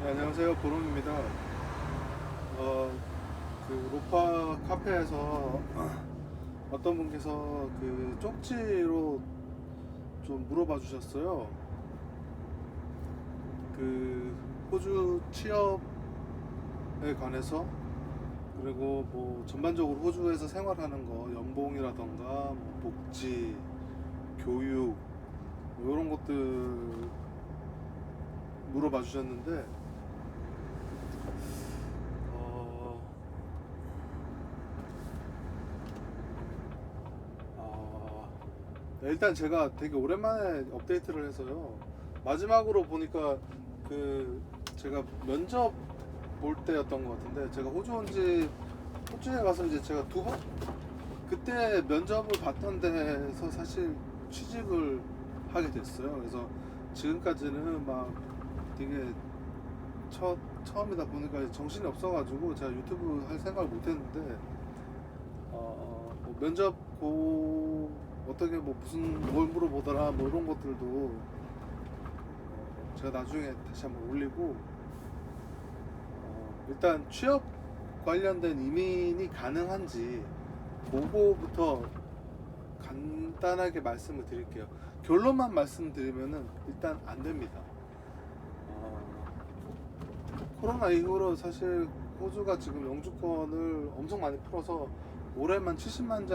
네, 안녕하세요. 보름입니다. 로파 카페에서 어떤 분께서 그 쪽지로 좀 물어봐 주셨어요. 그 호주 취업에 관해서, 그리고 뭐 전반적으로 호주에서 생활하는 거, 연봉이라던가 뭐 복지, 교육, 뭐 이런 것들 물어봐 주셨는데, 어, 아, 네, 일단 제가 되게 오랜만에 업데이트를 해서요. 마지막으로 보니까 그 제가 면접 볼 때였던 것 같은데, 제가 호주에 가서 이제 제가 두 번 그때 면접을 봤던 데서 사실 취직을 하게 됐어요. 그래서 지금까지는 막 되게 처음이다 보니까 정신이 없어가지고 제가 유튜브 할 생각을 못했는데, 뭐 면접 어떻게 뭐 무슨 뭘 물어보더라 뭐 이런 것들도 제가 나중에 다시 한번 올리고, 일단 취업 관련된 이민이 가능한지 그거부터 간단하게 말씀을 드릴게요. 결론만 말씀드리면은 일단 안 됩니다. 코로나 이후로 사실 호주가 지금 영주권을 엄청 많이 풀어서 올해만 70만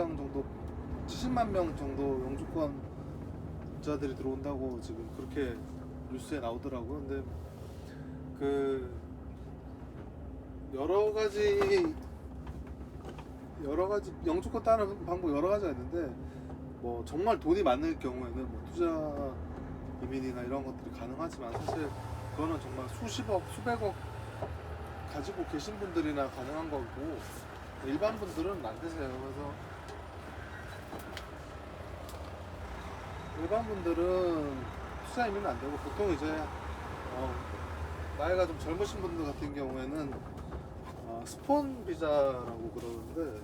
명 정도 영주권자들이 들어온다고 지금 그렇게 뉴스에 나오더라고요. 근데 그 여러 가지 영주권 따는 방법 여러 가지가 있는데, 뭐 정말 돈이 많을 경우에는 뭐 투자 이민이나 이런 것들이 가능하지만, 사실 그거는 정말 수십억 수백억 가지고 계신 분들이나 가능한 거고, 일반 분들은 안 되세요. 그래서 일반 분들은 투자 이민은 안 되고, 보통 이제 어, 나이가 좀 젊으신 분들 같은 경우에는 스폰 비자라고 그러는데,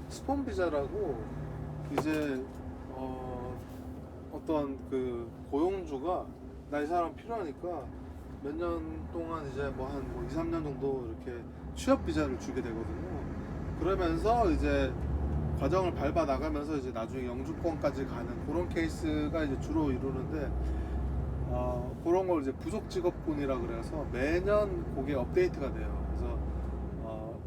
스폰 비자라고 이제 어떤 그 고용주가 나 이 사람 필요하니까 몇 년 동안 이제 뭐 한 뭐 2, 3년 정도 이렇게 취업 비자를 주게 되거든요. 그러면서 이제 과정을 밟아 나가면서 이제 나중에 영주권까지 가는 그런 케이스가 이제 주로 이루는데, 그런 걸 이제 부속 직업군이라 그래서 매년 그게 업데이트가 돼요. 그래서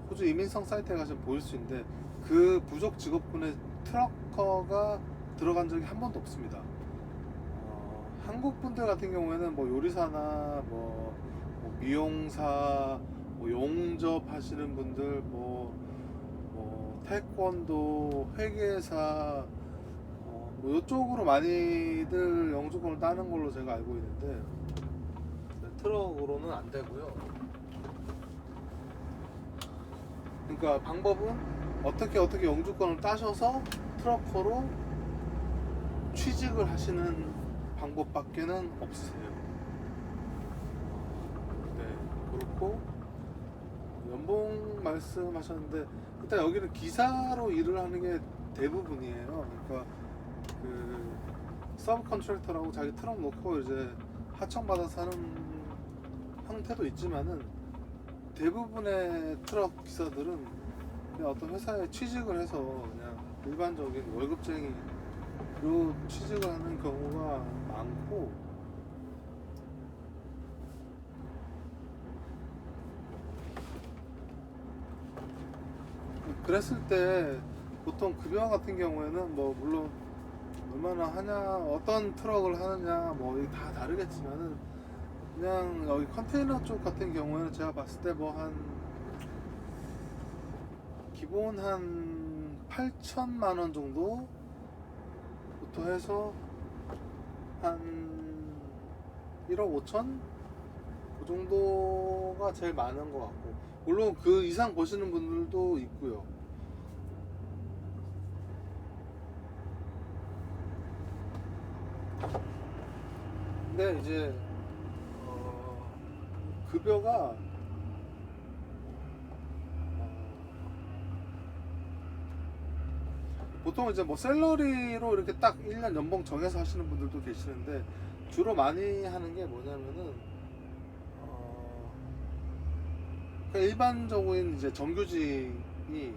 호주 이민성 사이트에 가시면 보일 수 있는데, 그 부속 직업군의 트럭커가 들어간 적이 한 번도 없습니다. 한국 분들 같은 경우에는 뭐 요리사나 뭐 미용사, 뭐 용접 하시는 분들, 뭐 태권도, 회계사, 뭐 이쪽으로 많이들 영주권을 따는 걸로 제가 알고 있는데, 트럭으로는 안 되고요. 그러니까 방법은 어떻게 영주권을 따셔서 트럭커로 취직을 하시는 방법밖에는 없으세요. 네, 그렇고 연봉 말씀하셨는데, 일단 여기는 기사로 일을 하는 게 대부분이에요. 그러니까 그 서브 컨트랙터라고 자기 트럭 놓고 이제 하청받아서 하는 형태도 있지만은, 대부분의 트럭 기사들은 그냥 어떤 회사에 취직을 해서 그냥 일반적인 월급쟁이로 취직을 하는 경우가 많고, 그랬을 때 보통 급여 같은 경우에는 뭐 물론 얼마나 하냐, 어떤 트럭을 하느냐 뭐 다 다르겠지만은, 그냥 여기 컨테이너 쪽 같은 경우에는 제가 봤을 때 뭐 한 기본 한 8천만 원 정도부터 해서 한 1억 5천 그 정도가 제일 많은 것 같고, 물론 그 이상 버시는 분들도 있고요. 근데 이제 급여가 보통 이제 뭐 샐러리로 이렇게 딱 1년 연봉 정해서 하시는 분들도 계시는데 주로 많이 하는 게 뭐냐면은 그러니까 일반적인 이제 정규직이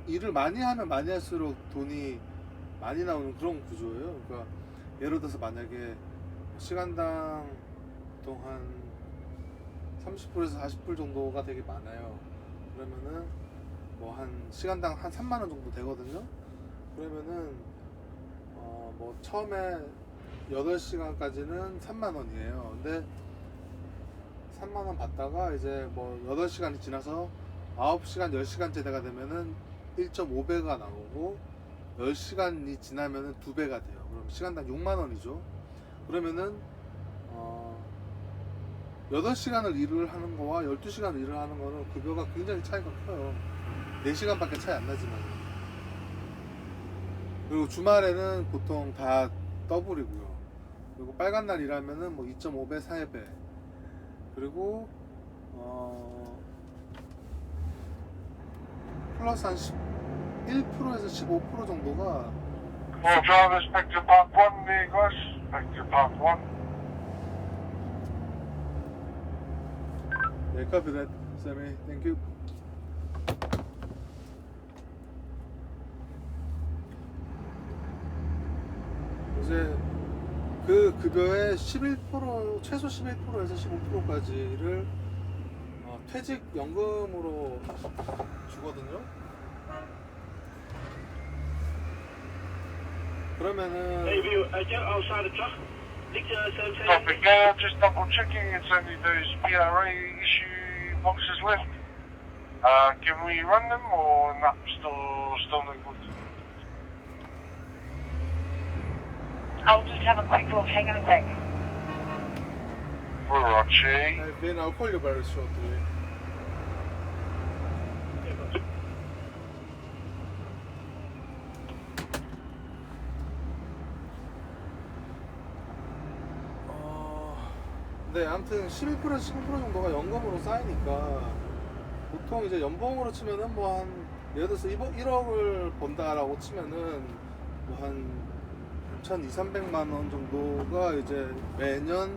일을 많이 하면 많이 할수록 돈이 많이 나오는 그런 구조예요. 그러니까 예를 들어서 만약에 시간당 보통 한 30불에서 40불 정도가 되게 많아요. 그러면은 뭐 한 시간당 한 3만 원 정도 되거든요. 그러면은 뭐 처음에 8시간까지는 3만 원이에요. 근데 3만 원 받다가 이제 뭐 8시간이 지나서 9시간, 10시간째 되가 되면은 1.5배가 나오고 10시간이 지나면은 2배가 돼요. 그럼 시간당 6만 원이죠. 그러면은 8시간을 일을 하는 거와 12시간을 일을 하는 거는 급여가 굉장히 차이가 커요. 4시간밖에 차이 안 나지만. 그리고 주말에는 보통 다 더블이고요. 그리고 빨간 날 일하면은 뭐 2.5배, 4배. 그리고 플러스 한 1%에서 15% 정도가 All drivers, back to Park 1 there, guys. Back to Park 1. 네, copy that, Sammy. Thank you. 이제 그 급여의 11% 최소 11%에서 15%까지를 퇴직연금으로 주거든요. 그러면은 Copy, Gail. Just double checking. It's only those PRA issue boxes left. Can we run them or not? Still no good. I'll just have a quick look. Hang on a sec. Roger. Ben, I'll call you very shortly. 네, 아무튼 11%에서 15% 정도가 연금으로 쌓이니까 보통 이제 연봉으로 치면은 뭐 한 예를 들어서 1억을 번다라고 치면은 뭐 한 1,200~300만 원 정도가 이제 매년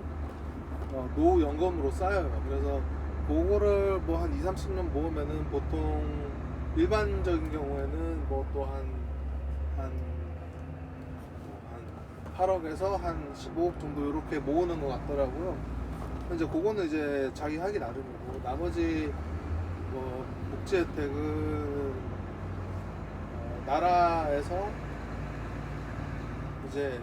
노연금으로 쌓여요. 그래서 그거를 뭐 한 20~30년 모으면은 보통 일반적인 경우에는 뭐 또 한 8억에서 한 15억 정도 이렇게 모으는 것 같더라고요. 이제 그거는 이제 자기 하기 나름이고 나머지 뭐 복지 혜택은 나라에서 이제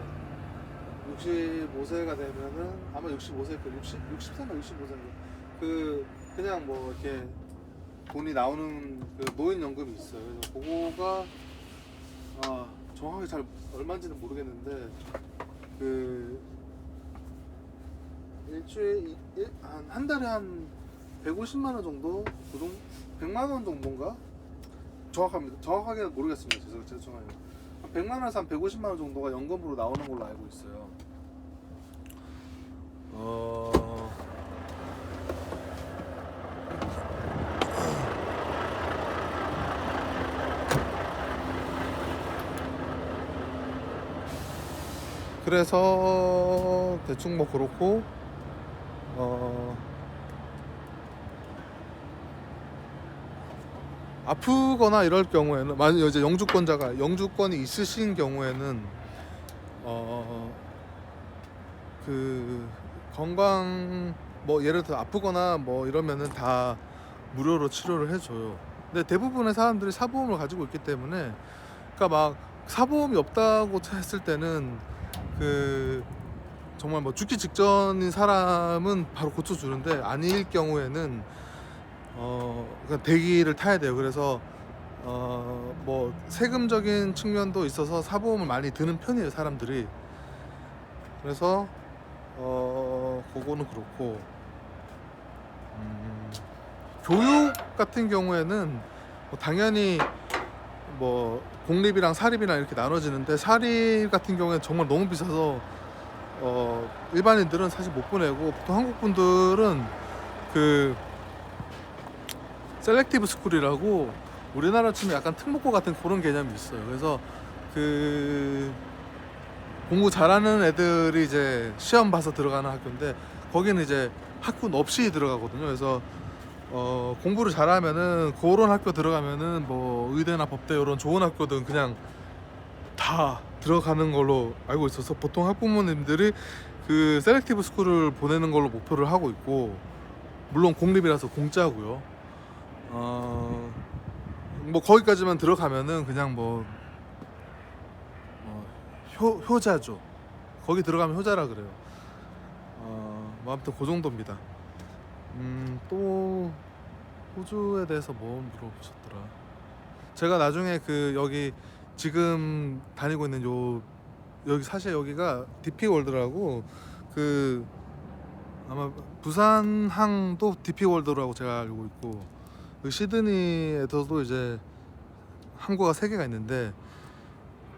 65세가 되면은 아마 65세 그 60세나 65세인가 그냥 뭐 이렇게 돈이 나오는 그 노인연금이 있어요. 그래서 그거가 정확하게 잘 얼마인지는 모르겠는데 그 일주일에 한 달에 한 150만 원 정도, 100만 원 정도인가? 정확하게는 모르겠습니다. 죄송해요. 100만 원에서 한 150만 원 정도가 연금으로 나오는 걸로 알고 있어요. 그래서 대충 뭐 그렇고 아프거나 이럴 경우에는 만약 이제 영주권이 있으신 경우에는 그 건강 뭐 예를 들어 아프거나 뭐 이러면은 다 무료로 치료를 해줘요. 근데 대부분의 사람들이 사보험을 가지고 있기 때문에 그러니까 막 사보험이 없다고 했을 때는 그 정말 뭐 죽기 직전인 사람은 바로 고쳐주는데 아닐 경우에는 그냥 대기를 타야 돼요. 그래서 뭐 세금적인 측면도 있어서 사보험을 많이 드는 편이에요, 사람들이. 그래서 그거는 그렇고 교육 같은 경우에는 뭐 당연히 뭐 공립이랑 사립이랑 이렇게 나눠지는데 사립 같은 경우에는 정말 너무 비싸서 일반인들은 사실 못 보내고 보통 한국 분들은 그 셀렉티브 스쿨이라고 우리나라 치면 약간 특목고 같은 그런 개념이 있어요. 그래서 그 공부 잘하는 애들이 이제 시험 봐서 들어가는 학교인데 거기는 이제 학군 없이 들어가거든요. 그래서 공부를 잘하면은 그런 학교 들어가면은 뭐 의대나 법대 이런 좋은 학교든 그냥 다 들어가는 걸로 알고 있어서 보통 학부모님들이 그 셀렉티브 스쿨을 보내는 걸로 목표를 하고 있고, 물론 공립이라서 공짜고요. 뭐 거기까지만 들어가면은 그냥 뭐 효자죠. 거기 들어가면 효자라 그래요. 뭐 아무튼 그 정도입니다. 또 호주에 대해서 뭐 물어보셨더라. 제가 나중에 그 여기 지금 다니고 있는 여기 사실 여기가 DP 월드라고 그 아마 부산항도 DP 월드라고 제가 알고 있고, 그 시드니에서도 이제 항구가 3개가 있는데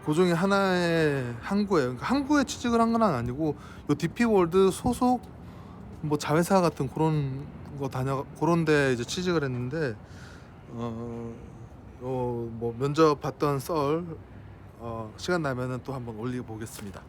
그 중에 하나의 항구예요. 그러니까 항구에 취직을 한 건 아니고 요 DP 월드 소속 뭐 자회사 같은 그런 거 그런데 이제 취직을 했는데 뭐 면접 봤던 썰 시간 나면은 또 한번 올려 보겠습니다.